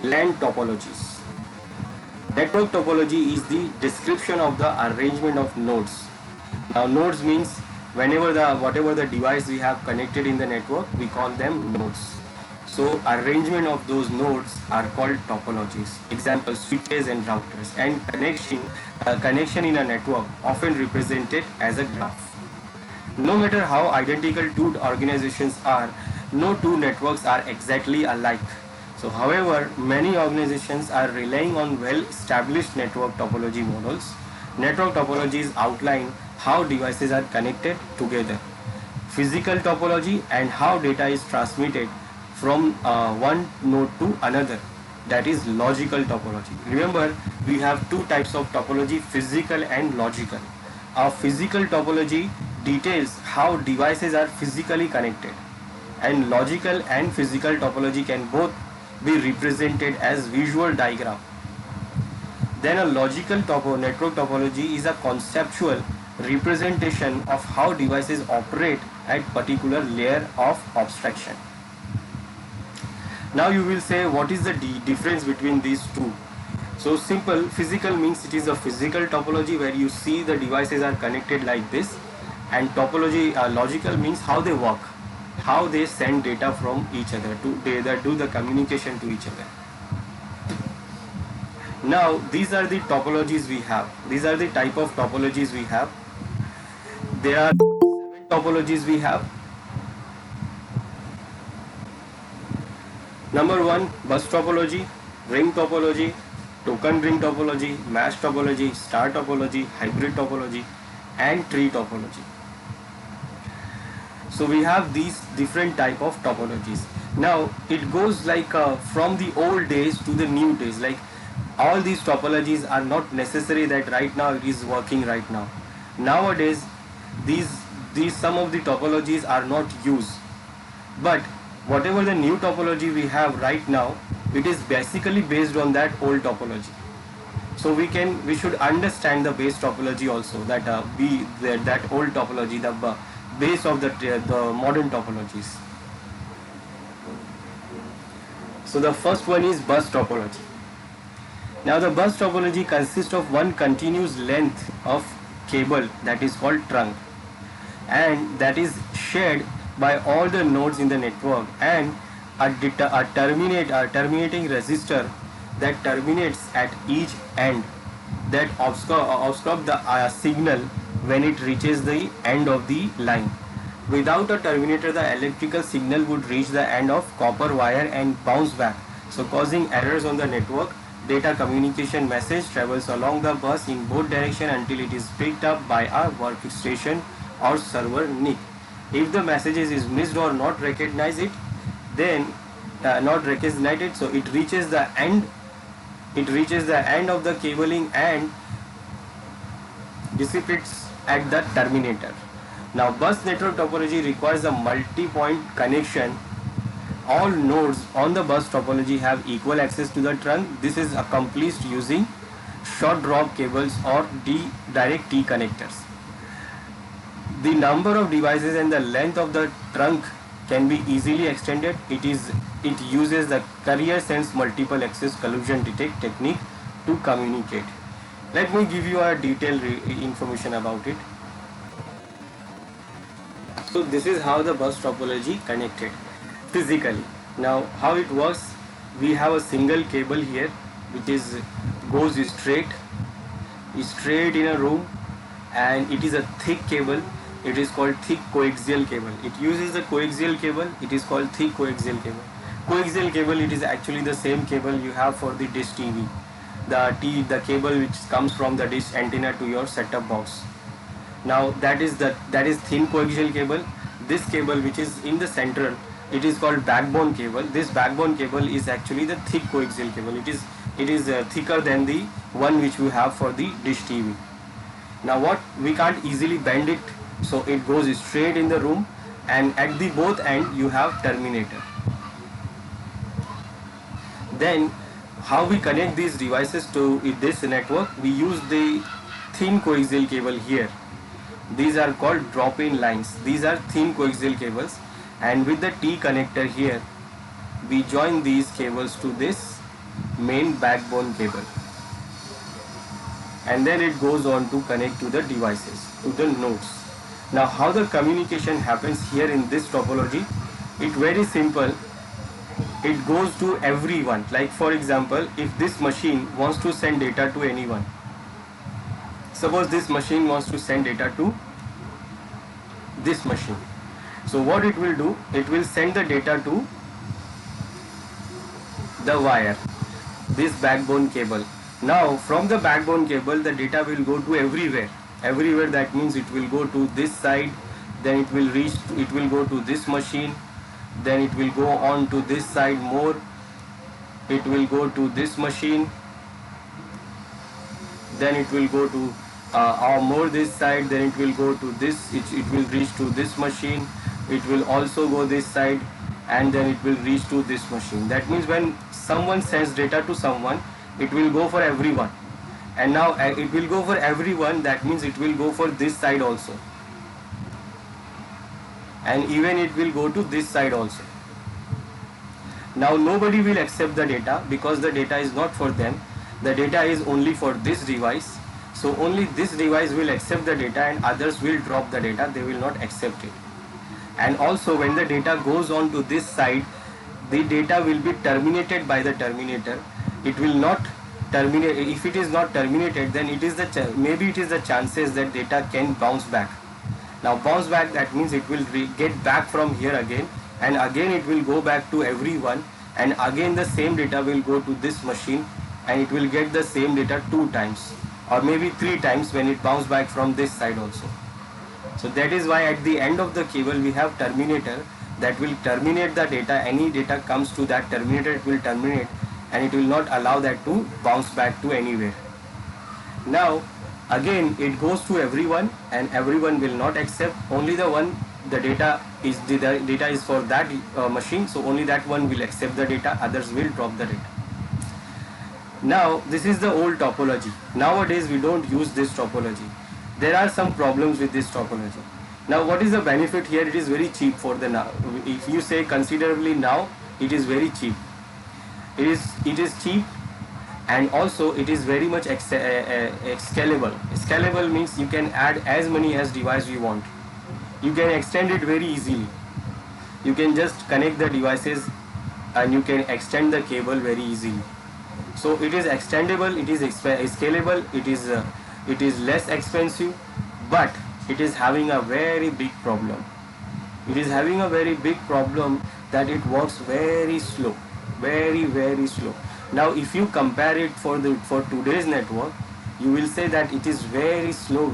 LAN topologies. Network topology is the description of the arrangement of nodes. Now nodes means whatever the device we have connected in the network, we call them nodes. So arrangement of those nodes are called topologies. Example, switches and routers. And connection in a network often represented as a graph. No matter how identical two organizations are, no two networks are exactly alike. So however, many organizations are relying on well-established network topology models. Network topologies outline how devices are connected together. Physical topology and how data is transmitted from one node to another. That is logical topology. Remember, we have two types of topology, physical and logical. A physical topology details how devices are physically connected, and logical and physical topology can both be represented as visual diagram. Then a logical network topology is a conceptual representation of how devices operate at particular layer of abstraction. Now you will say, what is the difference between these two? So simple, physical means it is a physical topology where you see the devices are connected like this, and topology logical means how they work, how they send data from each other to do the communication to each other. Now these are the topologies we have. These are the type of topologies we have. There are 7 topologies we have. Number 1, bus topology, ring topology, token ring topology, mesh topology, star topology, hybrid topology, and tree topology. So we have these different type of topologies. Now it goes like from the old days to the new days. Like all these topologies are not necessary that right now it is working right now. Nowadays these some of the topologies are not used, but whatever the new topology we have right now, it is basically based on that old topology. So we should understand the base topology also, that that old topology, the base of the modern topologies. So the first one is bus topology. Now the bus topology consists of one continuous length of cable that is called trunk, and that is shared by all the nodes in the network, and a terminating resistor that terminates at each end, that obstruct the signal when it reaches the end of the line. Without a terminator, the electrical signal would reach the end of copper wire and bounce back, so causing errors on the network. Data communication message travels along the bus in both directions until it is picked up by a workstation or server NIC. If the messages is missed or not recognized it, then so it reaches the end. It reaches the end of the cabling and dissipates at the terminator. Now bus network topology requires a multi-point connection. All nodes on the bus topology have equal access to the trunk. This is accomplished using short drop cables or direct T connectors. The number of devices and the length of the trunk can be easily extended. It uses the carrier sense multiple access collision detect technique to communicate. Let me give you a detailed information about it. So this is how the bus topology connected physically. Now how it works, we have a single cable here which goes straight in a room, and it is a thick cable. It is called thick coaxial cable. It uses the coaxial cable. It is called thick coaxial cable. Coaxial cable, it is actually the same cable you have for the dish TV. The cable which comes from the dish antenna to your set-top box. Now that is thin coaxial cable. This cable which is in the central, it is called backbone cable. This backbone cable is actually the thick coaxial cable. It is thicker than the one which we have for the dish TV. Now we can't easily bend it, so it goes straight in the room, and at the both end you have terminator. Then how we connect these devices to this network, we use the thin coaxial cable here. These are called drop-in lines. These are thin coaxial cables, and with the T connector here, we join these cables to this main backbone cable, and then it goes on to connect to the devices, to the nodes. Now how the communication happens here in this topology, it very simple. It goes to everyone. Like for example, if this machine wants to send data to anyone, suppose this machine wants to send data to this machine, so what it will do, it will send the data to the wire, this backbone cable. Now from the backbone cable the data will go to everywhere. That means it will go to this side, then it will go to this machine, then it will go on to this side more, it will go to this machine, then it will go to or more this side, then it will go to this, it will reach to this machine, it will also go this side, and then it will reach to this machine. That means when someone sends data to someone, it will go for everyone. And now it will go for everyone, that means it will go for this side also, and even it will go to this side also. Now nobody will accept the data because the data is not for them, the data is only for this device. So only this device will accept the data and others will drop the data, they will not accept it. And also when the data goes on to this side, the data will be terminated by the terminator. It will not terminate. If it is not terminated, then it is maybe it is the chances that data can bounce back. Now bounce back, that means it will get back from here again, and again it will go back to everyone, and again the same data will go to this machine, and it will get the same data 2 times or maybe 3 times when it bounce back from this side also. So that is why at the end of the cable we have terminator that will terminate the data. Any data comes to that terminator, it will terminate, and it will not allow that to bounce back to anywhere. Now again it goes to everyone, and everyone will not accept. Only the one, the data is for that machine, so only that one will accept the data, others will drop the data. Now this is the old topology. Nowadays we don't use this topology. There are some problems with this topology. Now what is the benefit here? It is very cheap for the now. If you say considerably now, it is very cheap. It is cheap, and also it is very much scalable. Scalable means you can add as many as device you want. You can extend it very easily. You can just connect the devices and you can extend the cable very easily. So it is extendable, it is scalable, it is less expensive, but it is having a very big problem. It is having a very big problem that it works very slow, very slow. Now if you compare it for today's network, you will say that it is very slow.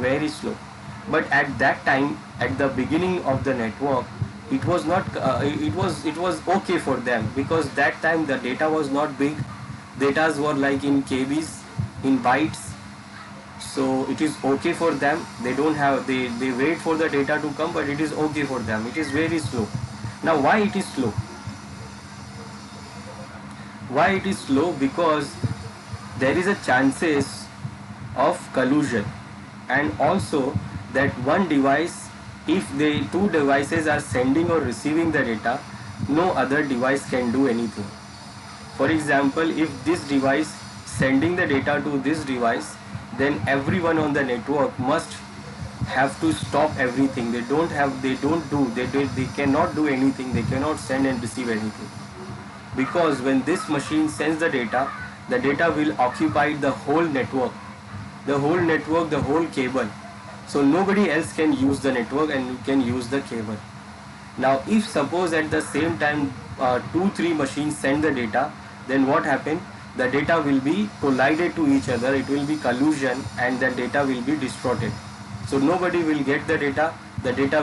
But at that time, at the beginning of the network, it was not it was okay for them, because that time the data was not big. Datas were like in KBs, in bytes, so it is okay for them. They don't have, they wait for the data to come, but it is okay for them. It is very slow. Now why it is slow? Why it is slow? Because there is a chances of collusion, and also that one device, if the 2 devices are sending or receiving the data, no other device can do anything. For example, if this device sending the data to this device, then everyone on the network must have to stop everything. They cannot do anything. They cannot send and receive anything, because when this machine sends the data will occupy the whole network, the whole cable. So nobody else can use the network and you can use the cable. Now if suppose at the same time 2-3 machines send the data, then what happen? The data will be collided to each other, it will be collusion, and the data will be distorted. So nobody will get the data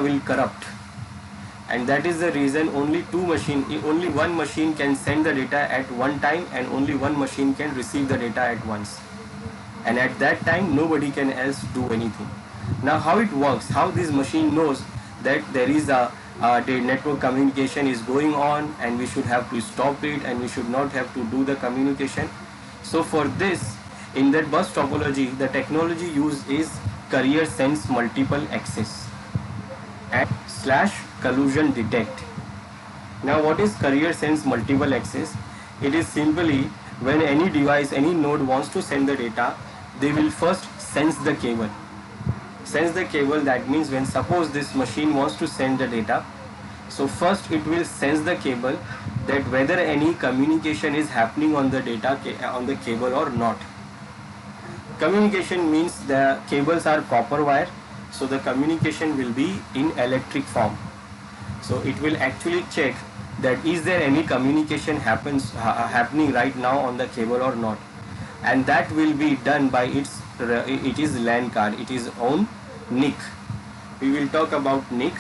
will corrupt. And that is the reason only one machine can send the data at one time, and only one machine can receive the data at once. And at that time nobody can else do anything. Now how it works, how this machine knows that there is the network communication is going on and we should have to stop it and we should not have to do the communication. So for this, in that bus topology, the technology used is carrier sense multiple access and / collusion detect. Now what is carrier sense multiple access? It is simply when any device, any node wants to send the data, they will first sense the cable. Sense the cable, that means when suppose this machine wants to send the data, so first it will sense the cable, that whether any communication is happening on the data on the cable or not. Communication means the cables are copper wire, so the communication will be in electric form. So it will actually check that is there any communication happening right now on the cable or not, and that will be done by it is LAN card, it is own NIC. We will talk about NIC.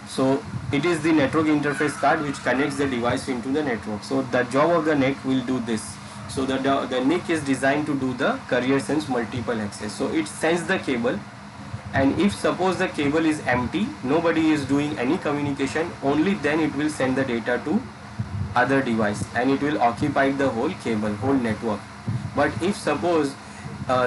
So it is the network interface card which connects the device into the network. So the job of the NIC will do this. So the NIC is designed to do the carrier sense multiple access. So it sends the cable, and if suppose the cable is empty, nobody is doing any communication, only then it will send the data to other device, and it will occupy the whole cable, whole network. But if suppose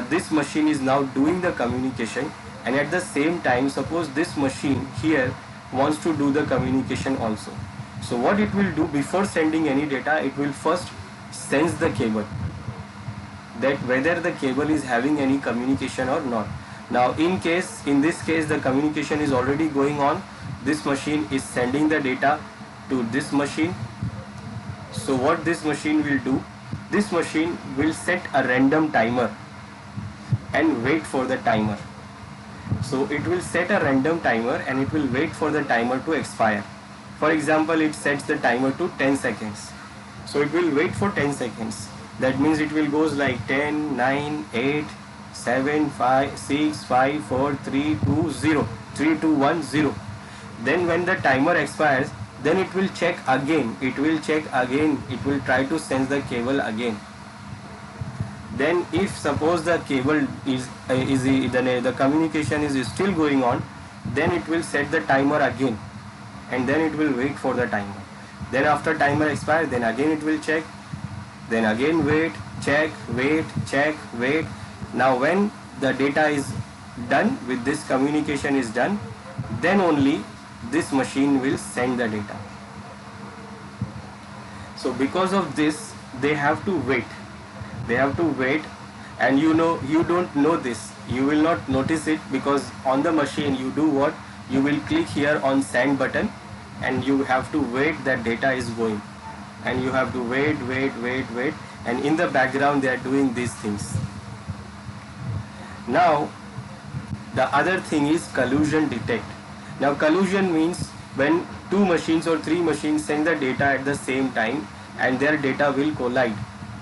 this machine is now doing the communication, and at the same time suppose this machine here wants to do the communication also, so what it will do, before sending any data, it will first sense the cable, that whether the cable is having any communication or not. Now in this case the communication is already going on, this machine is sending the data to this machine. So what this machine will do, this machine will set a random timer and wait for the timer. So it will set a random timer and it will wait for the timer to expire. For example, it sets the timer to 10 seconds. So it will wait for 10 seconds. That means it will goes like 10, 9, 8, 7, 5, 6, 5, 4, 3, 2, 0, 3, 2, 1, 0. Then when the timer expires, then it will check again. It will try to sense the cable again. Then if suppose the cable the communication is still going on, then it will set the timer again, and then it will wait for the timer. Then after timer expires, then again it will check, then again wait, check, wait, check, wait. Now when the data is done, with this communication is done, then only this machine will send the data. So because of this, they have to wait. And you don't know this, you will not notice it, because on the machine you do what, you will click here on send button, and you have to wait that data is going, and you have to wait, and in the background they are doing these things. Now the other thing is collusion detect. Now collusion means when two machines or three machines send the data at the same time and their data will collide,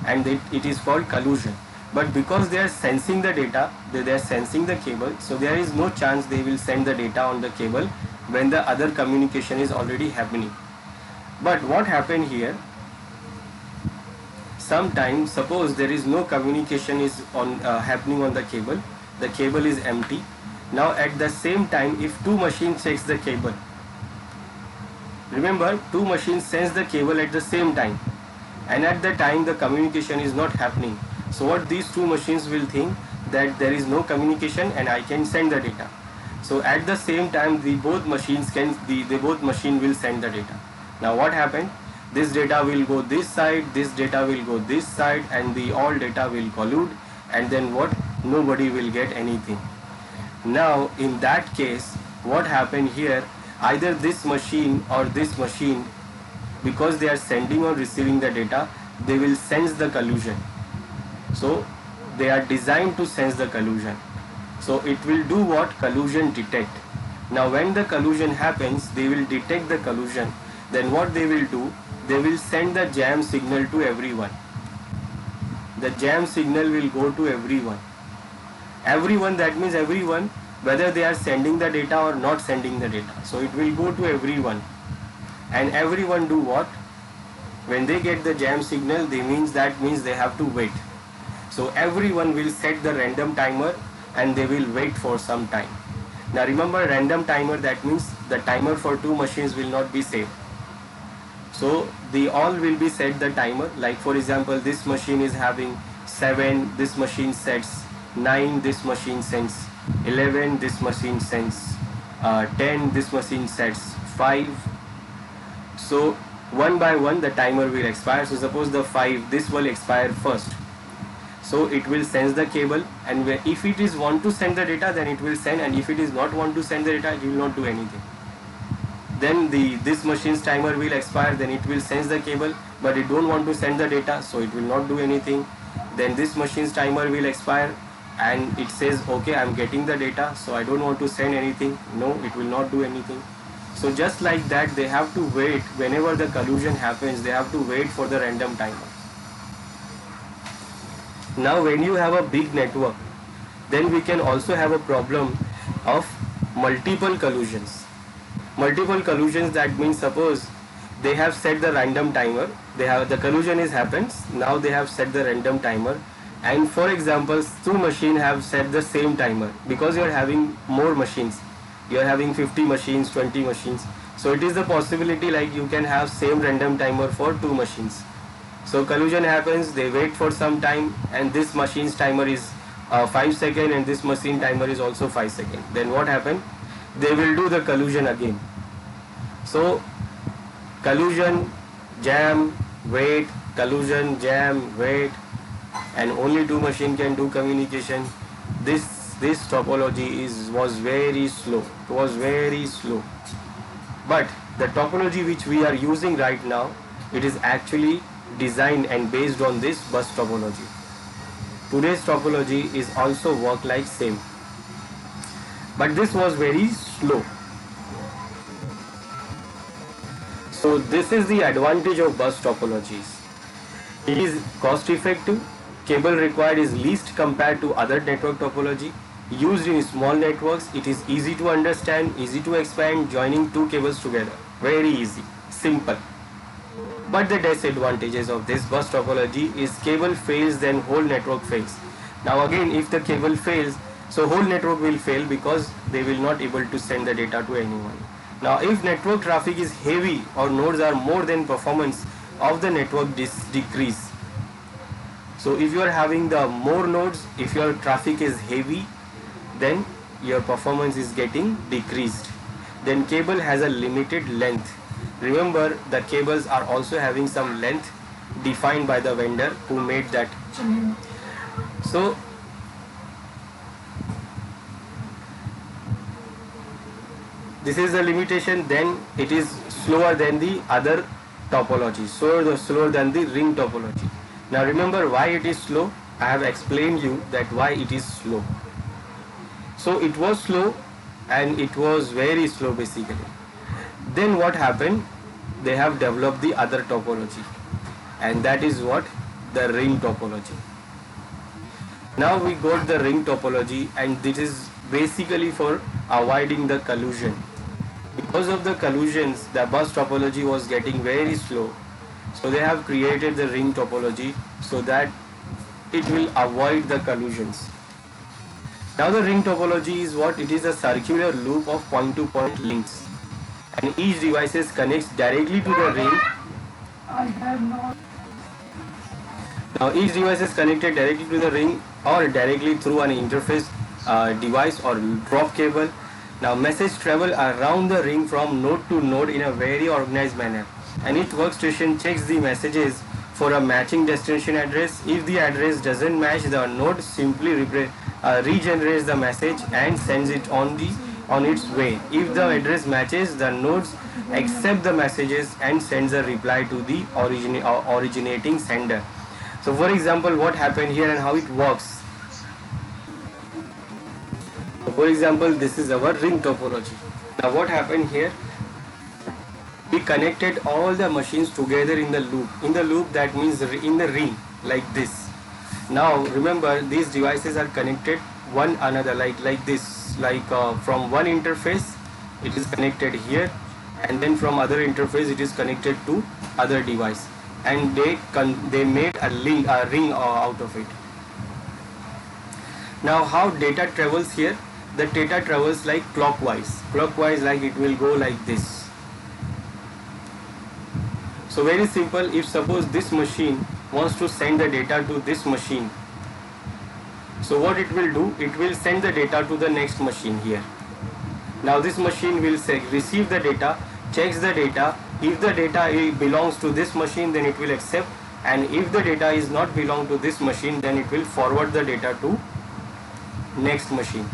and it is called collusion. But because they are sensing the data, they are sensing the cable, so there is no chance they will send the data on the cable when the other communication is already happening. But what happened here, sometimes suppose there is no communication is happening on the cable is empty. Now at the same time, if two machines checks the cable, remember two machines sense the cable at the same time, and at the time the communication is not happening. So what these two machines will think, that there is no communication and I can send the data. So at the same time both machine will send the data. Now what happened, this data will go this side, this data will go this side, and all data will collude, and then what, nobody will get anything. Now in that case, what happened here, either this machine or this machine, because they are sending or receiving the data, they will sense the collusion. So they are designed to sense the collusion. So it will do what, collusion detect. Now when the collusion happens, they will detect the collusion. Then what they will do, they will send the jam signal to everyone. The jam signal will go to everyone. Everyone, that means everyone, whether they are sending the data or not sending the data. So it will go to everyone. And everyone do what? When they get the jam signal, that means they have to wait. So everyone will set the random timer and they will wait for some time. Now remember, random timer, that means the timer for two machines will not be same. So they all will be set the timer. Like for example, this machine is having 7, this machine sets 9, this machine sends 11, this machine sends 10, this machine sets 5. So one by one the timer will expire. So suppose the 5, this will expire first. So it will sense the cable, and if it is want to send the data, then it will send, and if it is not want to send the data, it will not do anything. Then this machine's timer will expire, then it will sense the cable, but it don't want to send the data, so it will not do anything. Then this machine's timer will expire, and it says, okay, I'm getting the data, so I don't want to send anything. No, it will not do anything. So just like that, they have to wait. Whenever the collision happens, they have to wait for the random timer. Now when you have a big network, then we can also have a problem of multiple collisions. Multiple collisions, that means suppose they have set the random timer, the collision is happens, now they have set the random timer, and for example 2 machines have set the same timer, because you are having more machines, you are having 50 machines, 20 machines, so it is the possibility like you can have same random timer for 2 machines. So collision happens, they wait for some time, and this machine's timer is 5 seconds, and this machine timer is also 5 seconds. Then what happen? They will do the collision again. So collision, jam, wait, collision, jam, wait, and only 2 machines can do communication. This topology was very slow. It was very slow. But the topology which we are using right now, it is actually designed and based on this bus topology. Today's topology is also work like same, but this was very slow. So this is the advantage of bus topologies. It is cost effective, cable required is least compared to other network topology. Used in small networks, it is easy to understand, easy to expand, joining 2 cables together. Very easy, simple. But the disadvantages of this bus topology is cable fails, then whole network fails. Now again, if the cable fails, so whole network will fail, because they will not able to send the data to anyone. Now if network traffic is heavy or nodes are more, than performance of the network decrease. So if you are having the more nodes, if your traffic is heavy, then your performance is getting decreased. Then cable has a limited length. Remember, the cables are also having some length defined by the vendor who made that. So this is the limitation. Then it is slower than the other topology, slower than the ring topology. Now remember why it is slow. I have explained you that why it is slow. So it was slow, and it was very slow basically. Then what happened? They have developed the other topology, and that is what? The ring topology. Now we got the ring topology, and this is basically for avoiding the collision. Because of the collisions, the bus topology was getting very slow. So they have created the ring topology so that it will avoid the collisions. Now the ring topology is what? It is a circular loop of point-to-point links, and each device connects directly to the ring. Now each device is connected directly to the ring or directly through an interface device or drop cable. Now message travel around the ring from node to node in a very organized manner, and each workstation checks the messages for a matching destination address. If the address doesn't match, the node simply regenerates the message and sends it on its way. If the address matches, the nodes accept the messages and sends a reply to the originating sender. So for example, what happened here and how it works. So for example, this is our ring topology. Now what happened here? We connected all the machines together in the loop. In the loop, that means in the ring, like this. Now remember, these devices are connected one another like this. From one interface it is connected here, and then from other interface it is connected to other device, and they made a ring out of it. Now how data travels here? The data travels like clockwise, like it will go like this. So very simple. If suppose this machine wants to send the data to this machine, so what it will do? It will send the data to the next machine here. Now this machine will receive the data, checks the data, If the data belongs to this machine, then it will accept, and if the data is not belong to this machine, then it will forward the data to next machine.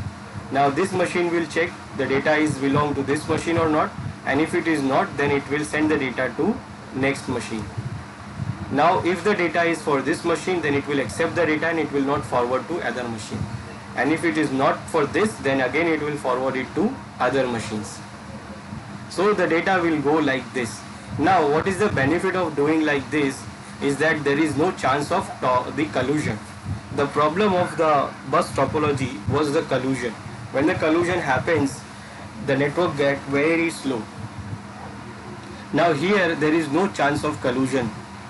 Now this machine will check the data is belong to this machine or not, and if it is not, then it will send the data to next machine. Now if the data is for this machine, then it will accept the data and it will not forward to other machine, and if it is not for this, then again it will forward it to other machines. So the data will go like this. Now what is the benefit of doing like this is that there is no chance of the collision. The problem of the bus topology was the collision. When the collision happens, the network gets very slow. Now here there is no chance of collision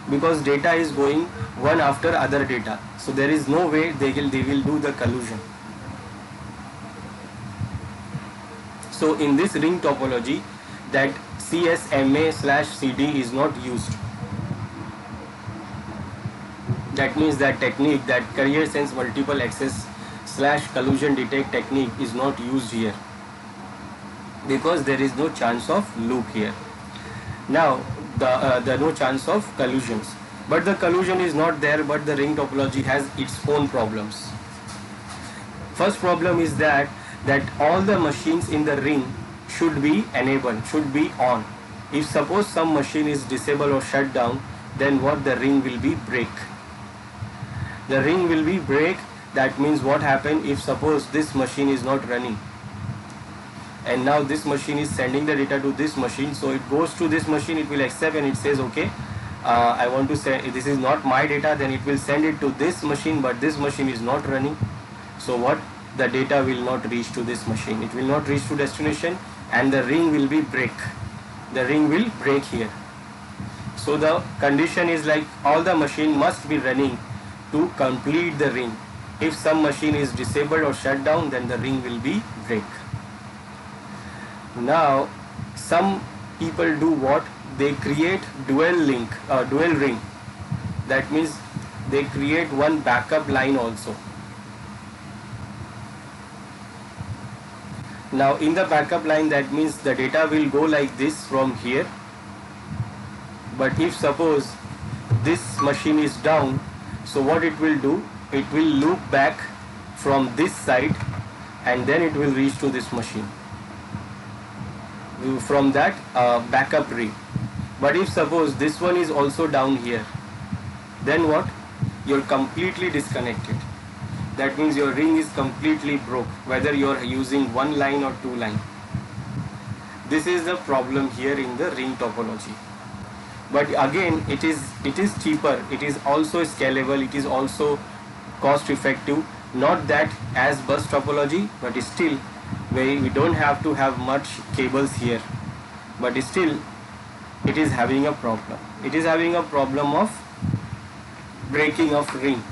because data is going one after other data. So there is no way they will do the collision. So in this ring topology, that CSMA/CD is not used. That means that technique, that carrier sense multiple access / collision detect technique is not used here because there is no chance of loop here. Now the no chance of collisions, but the collision is not there, but the ring topology has its own problems. First problem is that all the machines in the ring should be enabled, should be on. If suppose some machine is disabled or shut down, then what, the ring will be break. The ring will be break. That means what happen if suppose this machine is not running, and now this machine is sending the data to this machine, so it goes to this machine, it will accept and it says okay, I want to say this is not my data, then it will send it to this machine, but this machine is not running. So what, the data will not reach to this machine, it will not reach to destination, and the ring will be break. The ring will break here. So the condition is like all the machine must be running to complete the ring. If some machine is disabled or shut down, then the ring will be break. Now some people do what, they create dual ring. That means they create one backup line also. Now in the backup line, that means the data will go like this from here, but if suppose this machine is down, so what it will do, it will loop back from this side and then it will reach to this machine from that backup ring. But if suppose this one is also down here, then what, you're completely disconnected. That means your ring is completely broke, whether you're using one line or two line. This is the problem here in the ring topology. But again, it is cheaper, it is also scalable, it is also cost effective, not that as bus topology, but still we don't have to have much cables here, but still it is having a problem. It is having a problem of breaking of ring.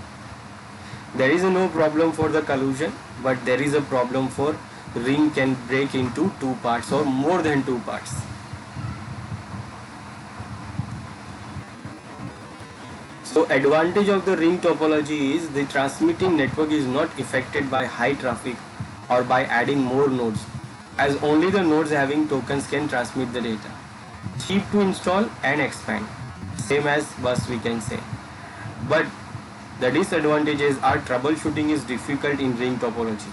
There is no problem for the collision, but there is a problem for ring can break into two parts or more than two parts. So advantage of the ring topology is the transmitting network is not affected by high traffic or by adding more nodes, as only the nodes having tokens can transmit the data. Cheap to install and expand, same as bus we can say. But the disadvantages are troubleshooting is difficult in ring topology.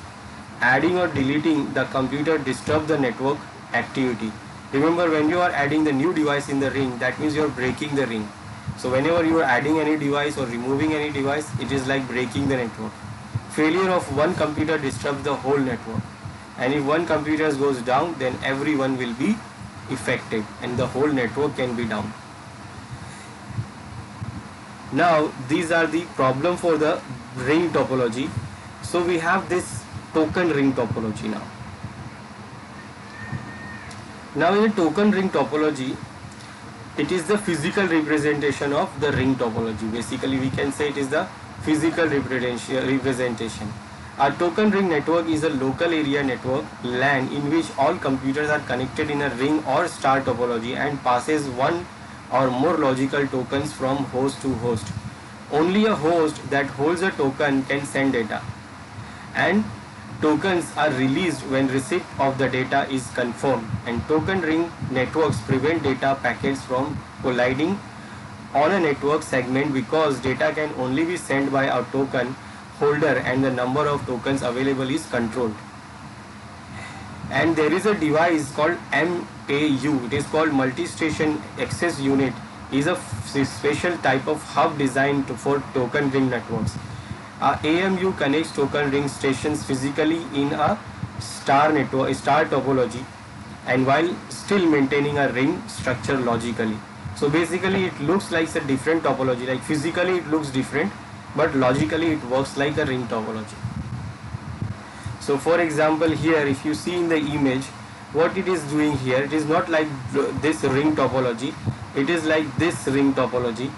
Adding or deleting the computer disturb the network activity. Remember, when you are adding the new device in the ring, that means you are breaking the ring. So whenever you are adding any device or removing any device, it is like breaking the network. Failure of one computer disturbs the whole network. And if one computer goes down, then everyone will be affected and the whole network can be down. Now these are the problem for the ring topology. So we have this token ring topology now. Now in a token ring topology, it is the physical representation of the ring topology. Basically we can say it is the physical representation. A token ring network is a local area network LAN in which all computers are connected in a ring or star topology and passes one or more logical tokens from host to host. Only a host that holds a token can send data, and tokens are released when receipt of the data is confirmed, and token ring networks prevent data packets from colliding on a network segment because data can only be sent by a token holder and the number of tokens available is controlled. And there is a device called MAU, it is called multi-station access unit, is a special type of hub designed for token ring networks. AMU connects token ring stations physically in a star network, star topology, and while still maintaining a ring structure logically. So basically it looks like a different topology, like physically it looks different, but logically it works like a ring topology. So for example, here if you see in the image, what it is doing here, it is not like this ring topology, it is like this ring topology,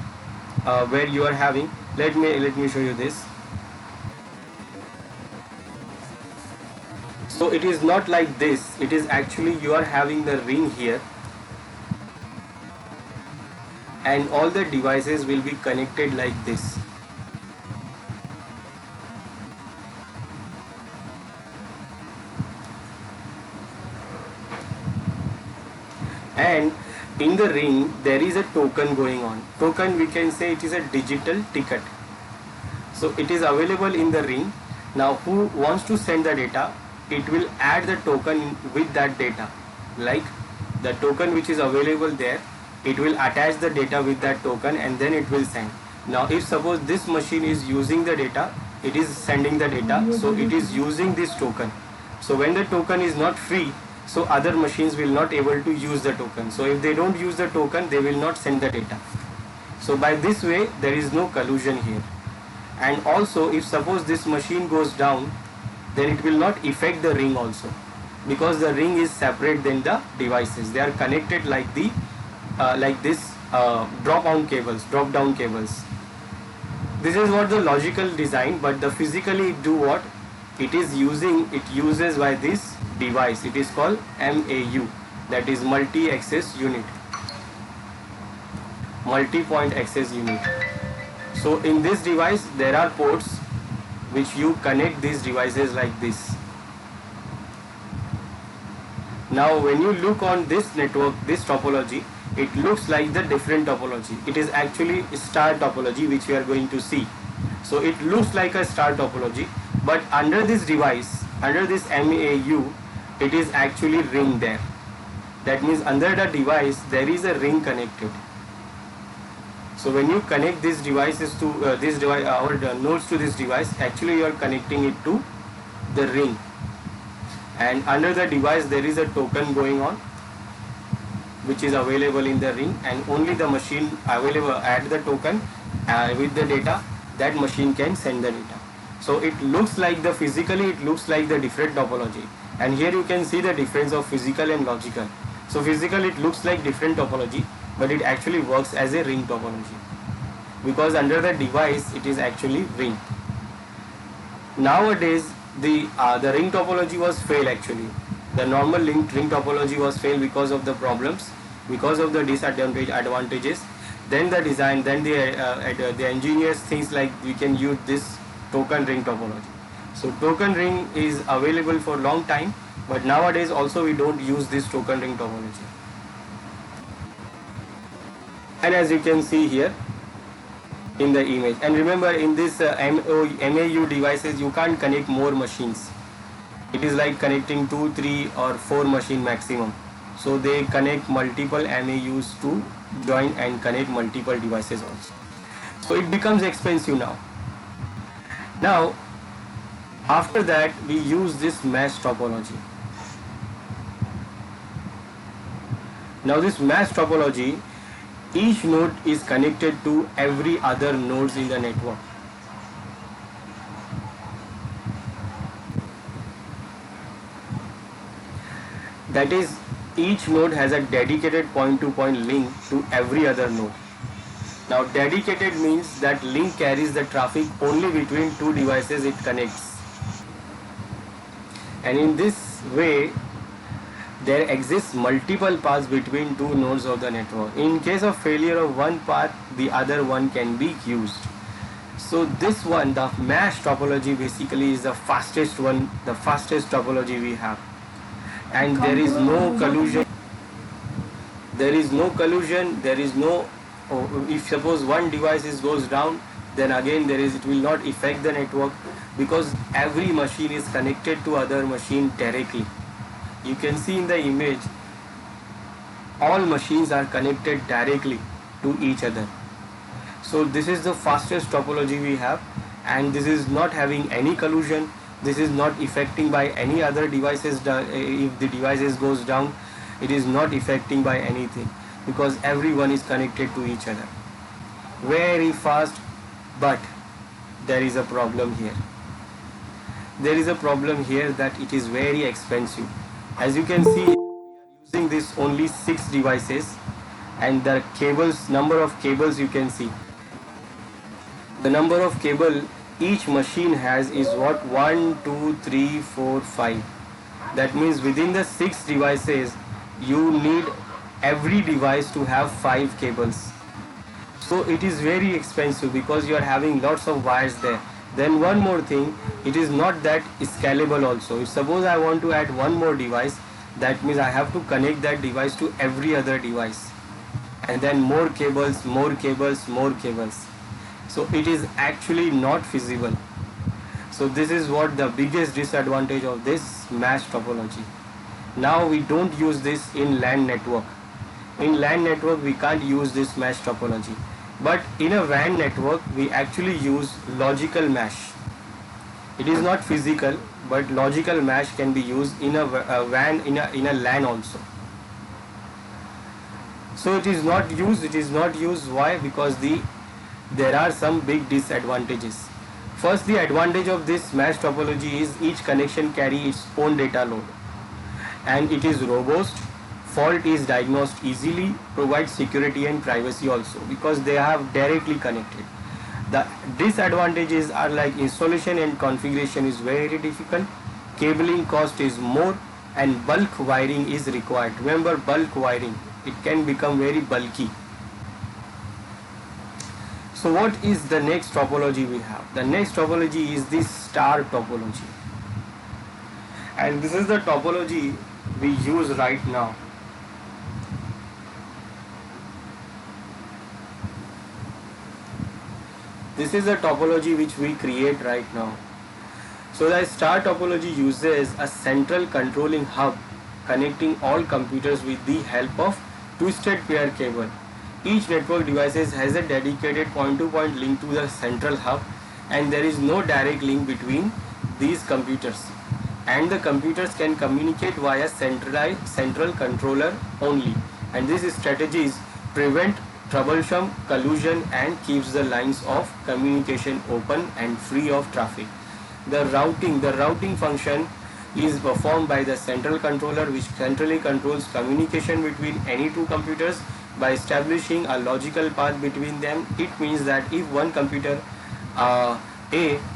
where you are having, let me show you this. So it is not like this, it is actually you are having the ring here, and all the devices will be connected like this. And in the ring there is a token going on. Token, we can say it is a digital ticket. So it is available in the ring. Now who wants to send the data, it will add the token with that data. Like the token which is available there, it will attach the data with that token and then it will send. Now if suppose this machine is using the data, it is sending the data, so it is using this token. So when the token is not free, so other machines will not able to use the token. So if they don't use the token, they will not send the data. So by this way there is no collusion here. And also if suppose this machine goes down, then it will not affect the ring also, because the ring is separate than the devices. They are connected like the like this drop down cables. This is what the logical design, but the physically it do what? It uses by this device. It is called MAU, that is multi-access unit, multi-point access unit. So in this device there are ports which you connect these devices like this. Now when you look on this network, this topology, it looks like the different topology. It is actually star topology which we are going to see. So it looks like a star topology, but under this device, under this MAU, it is actually ring there. That means under the device there is a ring connected. So when you connect these devices to this device or the nodes to this device, actually you are connecting it to the ring. And under the device there is a token going on, which is available in the ring, and only the machine available add the token with the data, that machine can send the data. So it looks like the physically it looks like the different topology, and here you can see the difference of physical and logical. So physical it looks like different topology, but it actually works as a ring topology, because under the device it is actually ring. Nowadays the ring topology was failed actually. The normal ring topology was failed because of the problems, because of the advantages. Then the design, then the engineers things like we can use this token ring topology. So token ring is available for long time, but nowadays also we don't use this token ring topology. And as you can see here in the image, and remember in this MAU devices you can't connect more machines. It is like connecting 2, 3 or 4 machine maximum. So they connect multiple MAUs to join and connect multiple devices also. So it becomes expensive now. Now after that we use this mesh topology. Now this mesh topology, each node is connected to every other nodes in the network. That is, each node has a dedicated point-to-point link to every other node. Now dedicated means that link carries the traffic only between two devices it connects. And in this way, there exists multiple paths between two nodes of the network. In case of failure of one path, the other one can be used. So this one, the mesh topology, basically is the fastest one, the fastest topology we have, and there is no collusion. There is no collusion. There is no. If suppose one device goes down, then again it will not affect the network, because every machine is connected to other machine directly. You can see in the image, all machines are connected directly to each other. So this is the fastest topology we have, and this is not having any collusion. This is not affecting by any other devices. If the devices goes down, it is not affecting by anything, because everyone is connected to each other. Very fast, but there is a problem here. There is a problem here that it is very expensive. As you can see, we are using this only 6 devices, and the cables, number of cables you can see. The number of cable each machine has is what? 1, 2, 3, 4, 5. That means within the 6 devices, you need every device to have 5 cables. So it is very expensive, because you are having lots of wires there. Then one more thing, it is not that scalable also. If suppose I want to add one more device, that means I have to connect that device to every other device, and then more cables, more cables, more cables. So it is actually not feasible. So this is what the biggest disadvantage of this mesh topology. Now we don't use this in LAN network. In LAN network we can't use this mesh topology. But in a WAN network we actually use logical mesh. It is not physical, but logical mesh can be used in a WAN, in a LAN also. So it is not used. Why? Because there are some big disadvantages. First, the advantage of this mesh topology is each connection carries its own data load, and it is robust. Fault is diagnosed easily, provides security and privacy also, because they have directly connected. The disadvantages are like installation and configuration is very difficult, cabling cost is more, and bulk wiring is required. Remember, bulk wiring, it can become very bulky. So what is the next topology we have? The next topology is the star topology, and this is the topology we use right now. This is the topology which we create right now. So the star topology uses a central controlling hub connecting all computers with the help of twisted pair cable. Each network device has a dedicated point-to-point link to the central hub, and there is no direct link between these computers. And the computers can communicate via central controller only. And these strategies prevent troublesome collusion and keeps the lines of communication open and free of traffic. The routing function is performed by the central controller, which centrally controls communication between any two computers by establishing a logical path between them. It means that if one computer A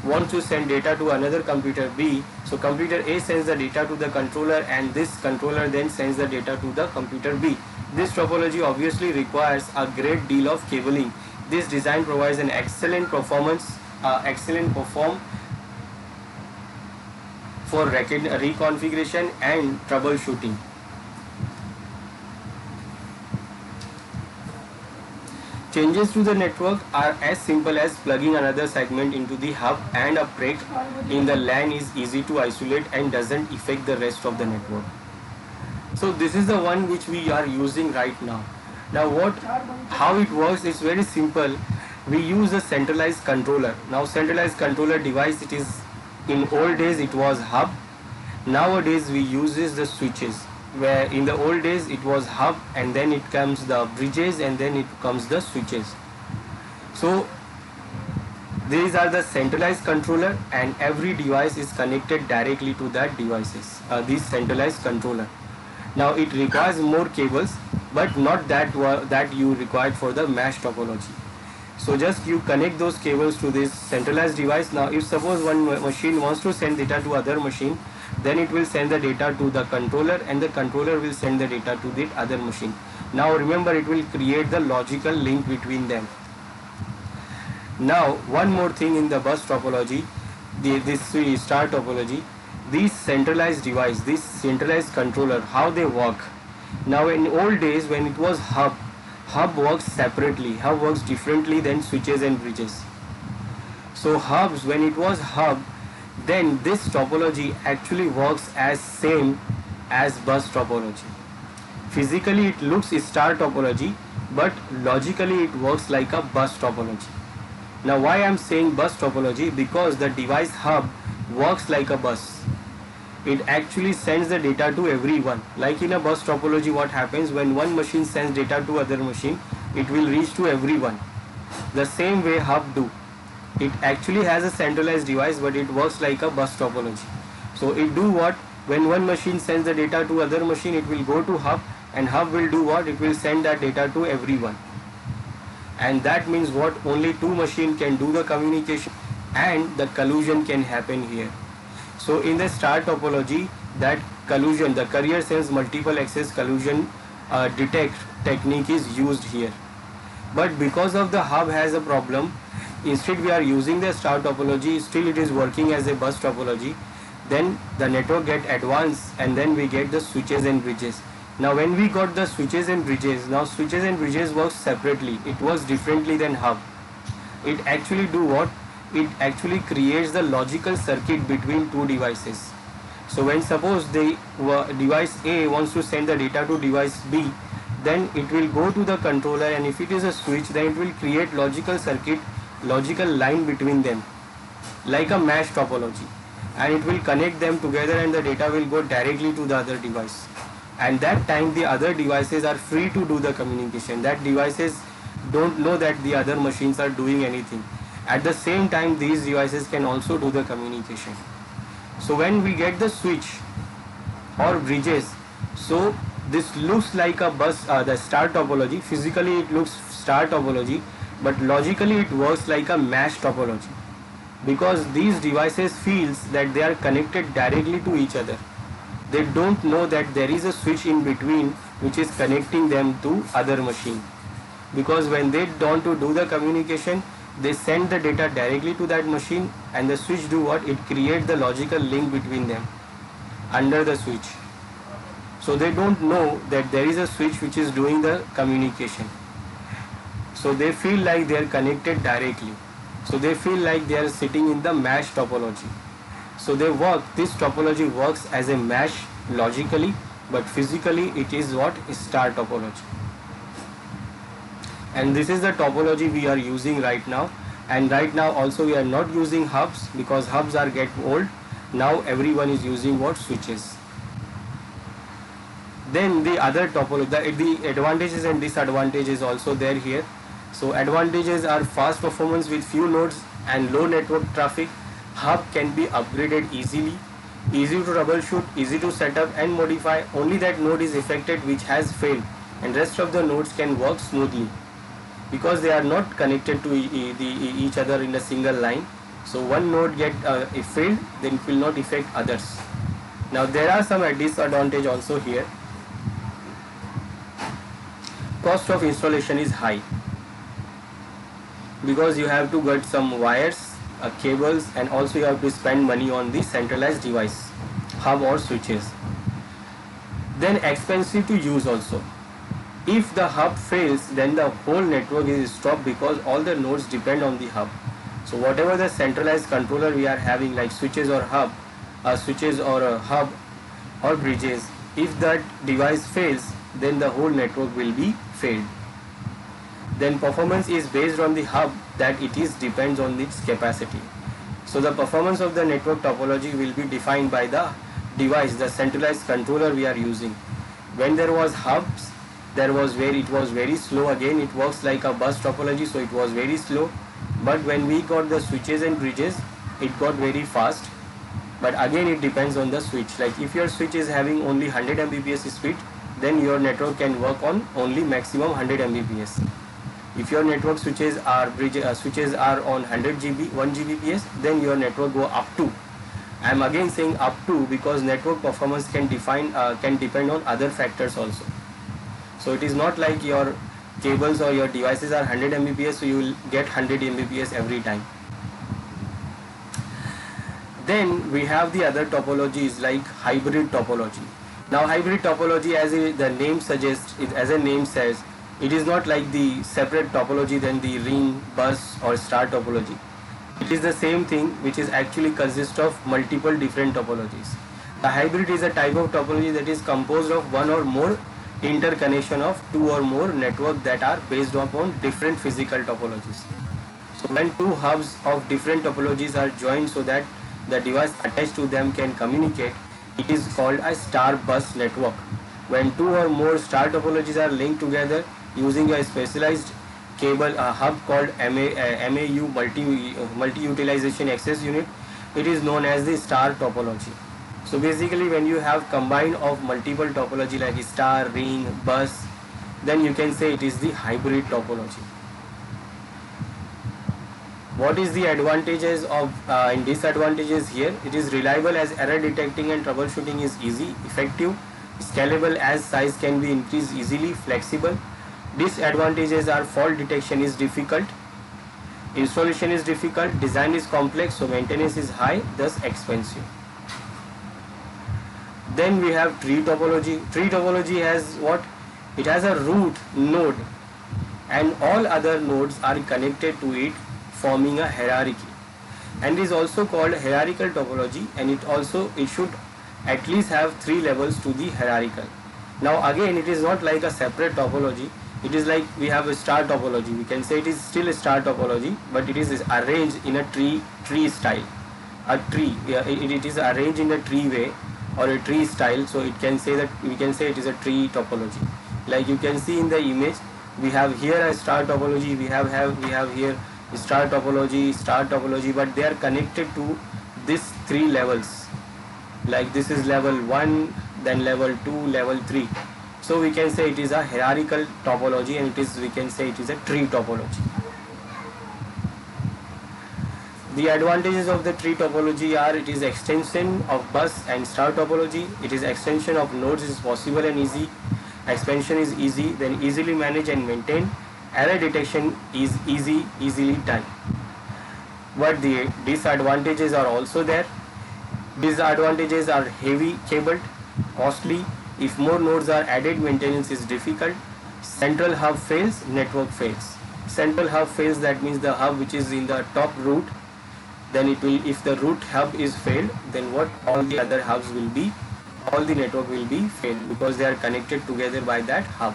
wants to send data to another computer B, so computer A sends the data to the controller, and this controller then sends the data to the computer B. This topology obviously requires a great deal of cabling. This design provides an excellent perform for reconfiguration and troubleshooting. Changes to the network are as simple as plugging another segment into the hub, and a break in the LAN is easy to isolate and doesn't affect the rest of the network. So this is the one which we are using right now. Now how it works is very simple. We use a centralized controller. Now centralized controller device, it is, in old days it was hub. Nowadays we uses the switches, where in the old days it was hub, and then it comes the bridges, and then it comes the switches. So these are the centralized controller, and every device is connected directly to that devices, this centralized controller. Now it requires more cables, but not that you required for the mesh topology. So just you connect those cables to this centralized device. Now if suppose one machine wants to send data to other machine, then it will send the data to the controller, and the controller will send the data to the other machine. Now remember, it will create the logical link between them. Now one more thing in the bus topology, this star topology, these centralized device, this centralized controller, how they work. Now in old days when it was hub works separately, hub works differently than switches and bridges. So hubs, when it was hub, then this topology actually works as same as bus topology. Physically it looks star topology, but logically it works like a bus topology. Now why I am saying bus topology? Because the device hub works like a bus. It actually sends the data to everyone. Like in a bus topology, what happens when one machine sends data to other machine, it will reach to everyone. The same way hub do. It actually has a centralized device, but it works like a bus topology. So it do what? When one machine sends the data to other machine, it will go to hub, and hub will do what? It will send that data to everyone. And that means what? Only two machines can do the communication, and the collusion can happen here. So in the star topology, that collusion, the carrier sense multiple access collusion detect technique is used here. But because of the hub has a problem, instead we are using the star topology, still it is working as a bus topology. Then the network get advanced, and then we get the switches and bridges. Now when we got the switches and bridges, now switches and bridges work separately. It works differently than hub. It actually do what? It actually creates the logical circuit between two devices. So when suppose the device A wants to send the data to device B, then it will go to the controller, and if it is a switch, then it will create logical circuit, logical line between them, like a mesh topology, and it will connect them together, and the data will go directly to the other device. And that time the other devices are free to do the communication. That devices don't know that the other machines are doing anything. At the same time, these devices can also do the communication. So when we get the switch or bridges, so this looks like a bus, the star topology. Physically it looks star topology, but logically it works like a mesh topology, because these devices feels that they are connected directly to each other. They don't know that there is a switch in between which is connecting them to other machine. Because when they want to do the communication, they send the data directly to that machine, and the switch do what? It creates the logical link between them under the switch. So they don't know that there is a switch which is doing the communication. So they feel like they are connected directly. So they feel like they are sitting in the mesh topology. So this topology works as a mesh logically, but physically it is what? Star topology. And this is the topology we are using right now. And right now also we are not using hubs, because hubs are get old. Now everyone is using what? Switches. Then the other topology, the advantages and disadvantages also there here. So advantages are fast performance with few nodes and low network traffic. Hub can be upgraded easily, easy to troubleshoot, easy to set up and modify. Only that node is affected which has failed, and rest of the nodes can work smoothly, because they are not connected to each other in a single line. So one node get failed, then it will not affect others. Now there are some disadvantages also here. Cost of installation is high, because you have to get some wires, cables, and also you have to spend money on the centralized device, hub or switches. Then expensive to use also. If the hub fails, then the whole network is stopped, because all the nodes depend on the hub. So whatever the centralized controller we are having, like switches or hub, switches or a hub or bridges, if that device fails, then the whole network will be failed. Then performance is based on the hub, that it is depends on its capacity. So the performance of the network topology will be defined by the device, the centralized controller we are using. When there was hubs, it was very slow. Again, it works like a bus topology, so it was very slow. But when we got the switches and bridges, it got very fast. But again, it depends on the switch. Like if your switch is having only 100 Mbps speed, then your network can work on only maximum 100 Mbps. If your network switches are on 100 GB, 1 Gbps, then your network go up to. I am again saying up to, because network performance can depend on other factors also. So it is not like your cables or your devices are 100 Mbps, so you will get 100 Mbps every time. Then we have the other topologies like hybrid topology. Now hybrid topology, as the name suggests, as a name says, it is not like the separate topology than the ring, bus or star topology. It is the same thing, which is actually consists of multiple different topologies. A hybrid is a type of topology that is composed of one or more interconnection of two or more networks that are based upon different physical topologies. So when two hubs of different topologies are joined so that the device attached to them can communicate, it is called a star bus network. When two or more star topologies are linked together using a specialized cable, a hub called MAU, multi-utilization access unit, it is known as the star topology. So basically when you have combined of multiple topology like star, ring, bus, then you can say it is the hybrid topology. What is the advantages of and disadvantages here? It is reliable as error detecting and troubleshooting is easy, effective, scalable as size can be increased easily, flexible. Disadvantages are fault detection is difficult, installation is difficult, design is complex, so maintenance is high, thus expensive. Then we have tree topology. Tree topology has what? It has a root node and all other nodes are connected to it, forming a hierarchy, and is also called hierarchical topology, and it should at least have 3 levels to the hierarchical. Now again, it is not like a separate topology. It is like we have a star topology. We can say it is still a star topology, but it is arranged in a tree style. A tree, it is arranged in a tree way or a tree style. So it can say that we can say it is a tree topology. Like you can see in the image, we have here a star topology. We have here star topology, but they are connected to these 3 levels. Like this is level 1, then level 2, level 3. So we can say it is a hierarchical topology, and we can say it is a tree topology. The advantages of the tree topology are it is extension of bus and star topology. It is extension of nodes is possible and easy. Expansion is easy, then easily managed and maintained. Error detection is easily done. But the disadvantages are also there. Disadvantages are heavy cabled, costly. If more nodes are added, maintenance is difficult. Central hub fails, network fails. Central hub fails, that means the hub which is in the top root, then it will, if the root hub is failed, then what? All the other hubs will be, all the network will be failed because they are connected together by that hub.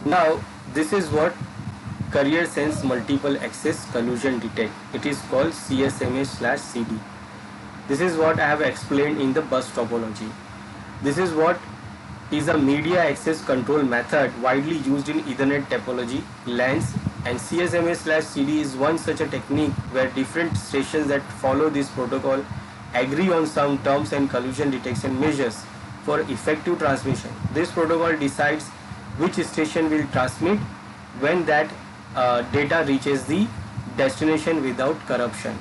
Now this is what Carrier Sense Multiple Access Collusion Detect. It is called CSMA/CD. This is what I have explained in the bus topology. This is what is a media access control method widely used in Ethernet topology, LANs, and CSMA/CD is one such a technique where different stations that follow this protocol agree on some terms and collusion detection measures for effective transmission. This protocol decides which station will transmit when that data reaches the destination without corruption.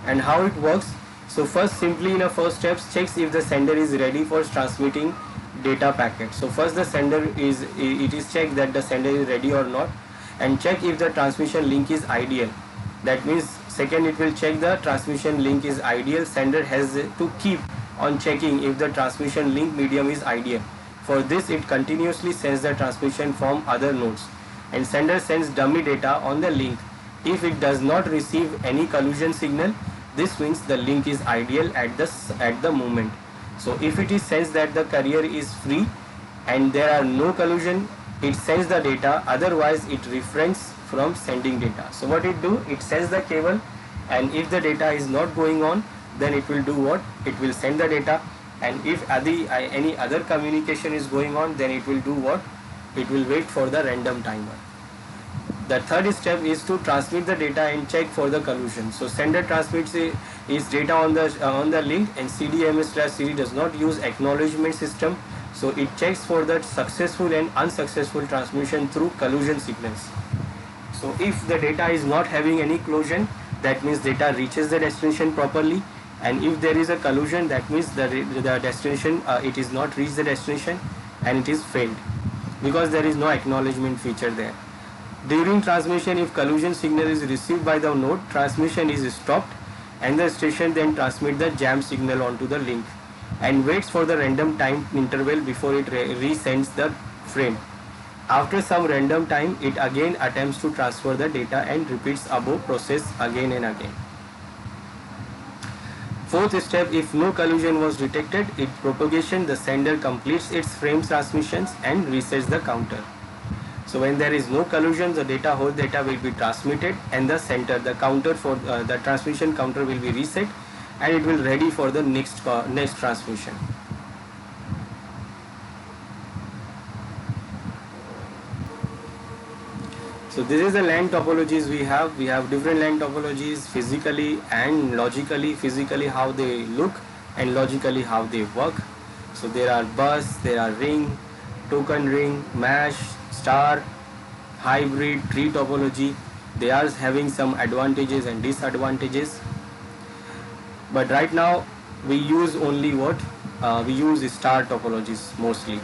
And how it works? So first, simply in a first step, checks if the sender is ready for transmitting data packet. So first the sender is, it is checked that the sender is ready or not, and check if the transmission link is ideal. That means second, it will check the transmission link is ideal. Sender has to keep on checking if the transmission link medium is ideal. For this, it continuously sends the transmission from other nodes, and sender sends dummy data on the link. If it does not receive any collusion signal, this means the link is ideal at the moment. So if it is sensed that the carrier is free and there are no collusion, it sends the data, otherwise it refrains from sending data. So what it do? It sends the cable, and if the data is not going on, then it will do what? It will send the data, and if any other communication is going on, then it will do what? It will wait for the random timer. The third step is to transmit the data and check for the collusion. So sender transmits his data on the link, and CDMA/CD does not use acknowledgement system, so it checks for the successful and unsuccessful transmission through collusion signals. So if the data is not having any collusion, that means data reaches the destination properly. and if there is a collision, that means the destination, it is not reached the destination and it is failed, because there is no acknowledgement feature there. During transmission, if collision signal is received by the node, transmission is stopped and the station then transmits the jam signal onto the link and waits for the random time interval before it resends the frame. After some random time, it again attempts to transfer the data and repeats above process again and again. Fourth step, if no collision was detected in propagation, the sender completes its frame transmissions and resets the counter. So when there is no collision, the whole data will be transmitted, and the center, the counter for the transmission counter will be reset, and it will ready for the next transmission. So this is the LAN topologies we have. We have different LAN topologies, physically and logically. Physically how they look, and logically how they work. So there are bus, there are ring, token ring, mesh, star, hybrid, tree topology. They are having some advantages and disadvantages. But right now we use only what? We use star topologies mostly.